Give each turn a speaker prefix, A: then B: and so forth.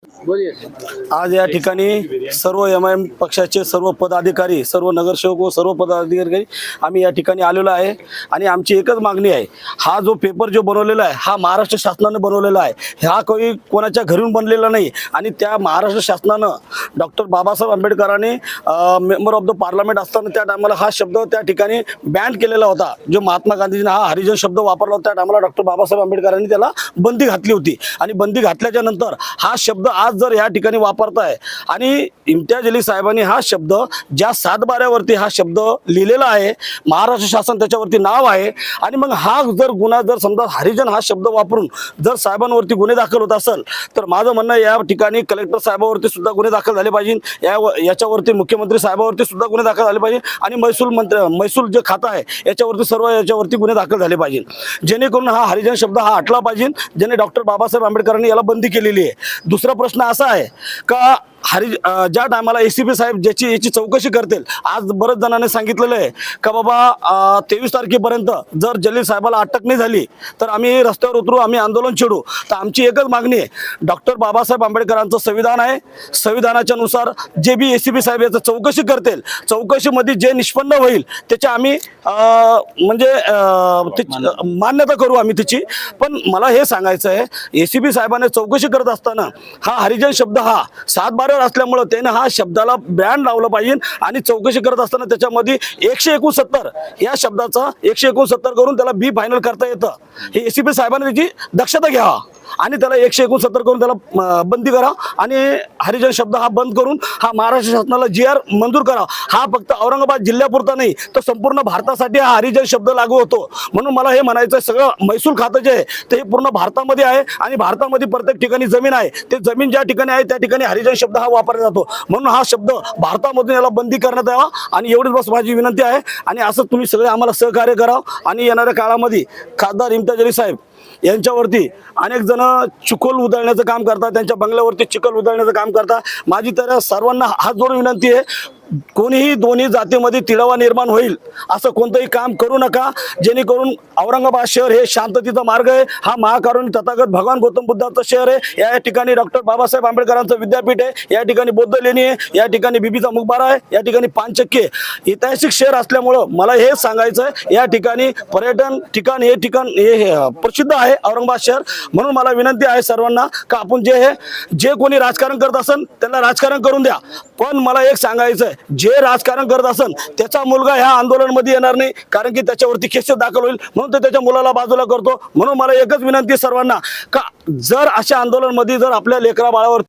A: आज या ठिकाणी सर्व एम पक्षाचे सर्व पदाधिकारी, सर्व नगरसेवक व सर्व पदाधिकारी आम्ही या ठिकाणी आलेलो आहे आणि आमची एकच मागणी आहे। हा जो पेपर जो बनवलेला आहे हा महाराष्ट्र शासनाने बनवलेला आहे। हा काही कोणाच्या घरून बनलेला नाही आणि त्या महाराष्ट्र शासनानं डॉक्टर बाबासाहेब आंबेडकरांनी मेंबर ऑफ द पार्लमेंट असताना त्या टायमाला हा शब्द त्या ठिकाणी बॅन केलेला होता। जो महात्मा गांधीजींनी हा हरिजन शब्द वापरला होता त्या टायमाला डॉक्टर बाबासाहेब आंबेडकरांनी त्याला बंदी घातली होती आणि बंदी घातल्याच्या नंतर हा शब्द आज जर या ठिकाणी वापरताय आणि इम्तियाज अली साहेबांनी हा शब्द ज्या 7/12 हा शब्द लिहिलेला आहे, महाराष्ट्र शासन त्याच्यावरती नाव आहे आणि मग हा जर गुन्हा जर समजा हरिजन हा शब्द वापरून जर साहेबांवरती गुन्हे दाखल होत असेल तर माझं म्हणणं या ठिकाणी कलेक्टर साहेबांवरती सुद्धा गुन्हे दाखल झाले पाहिजे। याच्यावरती मुख्यमंत्री साहेबांवरती सुद्धा गुन्हे दाखल झाले पाहिजे आणि महसूल जे खातं आहे याच्यावरती गुन्हे दाखल झाले पाहिजे, जेणेकरून हा हरिजन शब्द हा हटला पाहिजे, ज्याने डॉक्टर बाबासाहेब आंबेडकरांनी याला बंदी केलेली आहे। दुसरा प्रश्न असा आहे का ज्या टायमाला ACP साहेब याची चौकशी करतील, आज बरेच जणांनी सांगितलेलं आहे का बाबा 23 तारखेपर्यंत जर जलील साहेबाला अटक नाही झाली तर आम्ही रस्त्यावर उतरू, आम्ही आंदोलन छेडू। तर आमची एकच मागणी आहे, डॉक्टर बाबासाहेब आंबेडकरांचं संविधान आहे, संविधानाच्या नुसार जे बी ACP साहेब याचं चौकशी करतील, चौकशीमध्ये जे निष्पन्न होईल त्याची आम्ही म्हणजे मान्यता करू आम्ही त्याची। पण मला हे सांगायचं आहे ACP साहेबांनी चौकशी करत असताना हा हरिजन शब्द हा 7/12 असल्यामुळे त्याने हा शब्दाला बॅन लावलं पाहिजे आणि चौकशी करत असताना त्याच्यामध्ये 169 या शब्दाचा 169 करून त्याला बी फायनल करता येतं। हे ACP साहेबांनी त्याची दक्षता घ्यावा आणि त्याला 169 करून त्याला बंदी करा आणि हरिजन शब्द हा बंद करून हा महाराष्ट्र शासनाला GR मंजूर करा। हा फक्त औरंगाबाद जिल्ह्यापुरता नाही तर संपूर्ण भारतासाठी हा हरिजन शब्द लागू होतो। म्हणून मला हे म्हणायचं सगळं महसूल खातं जे आहे ते पूर्ण भारतामध्ये आहे आणि भारतामध्ये प्रत्येक ठिकाणी जमीन आहे, ते जमीन ज्या ठिकाणी आहे त्या ठिकाणी हरिजन शब्द हा वापरला जातो। म्हणून हा शब्द भारतामधून याला बंदी करण्यात यावा आणि एवढीच बस माझी विनंती आहे। आणि असं तुम्ही सगळे आम्हाला सहकार्य करावं आणि येणाऱ्या काळामध्ये खासदार इम्तियाज अली साहेब यांच्यावरती अनेक जण चिखल उधळण्याचं काम करतात, त्यांच्या बंगल्यावरती चिखल उधळण्याचं काम करतात। माझी तर सर्वांना हात जोडून विनंती आहे, कोणीही दोन्ही जातीमध्ये तिढावा निर्माण होईल असं कोणतंही काम करू नका, जेणेकरून औरंगाबाद शहर हे शांततेचा मार्ग आहे। हा महाकारुणी तथागत भगवान गौतम बुद्धाचं शहर आहे। या ठिकाणी डॉक्टर बाबासाहेब आंबेडकरांचं विद्यापीठ आहे, या ठिकाणी बौद्ध लेणी आहे, या ठिकाणी बीबीचा मुकबारा आहे, या ठिकाणी पानचक्की ऐतिहासिक शहर असल्यामुळं मला हे सांगायचं आहे, या ठिकाणी पर्यटन ठिकाण हे प्रसिद्ध आहे औरंगाबाद शहर। म्हणून मला विनंती आहे सर्वांना का आपण जे कोणी राजकारण करत असेल त्यांना राजकारण करून द्या, पण मला एक सांगायचं आहे जे राजकारण करत असेल त्याचा मुलगा ह्या आंदोलनामध्ये येणार नाही, कारण की त्याच्यावरती केस दाखल होईल, म्हणून तो त्याच्या मुलाला बाजूला करतो। म्हणून मला एकच विनंती सर्वांना का जर अशा आंदोलनामध्ये जर आपल्या लेकरा बाळावर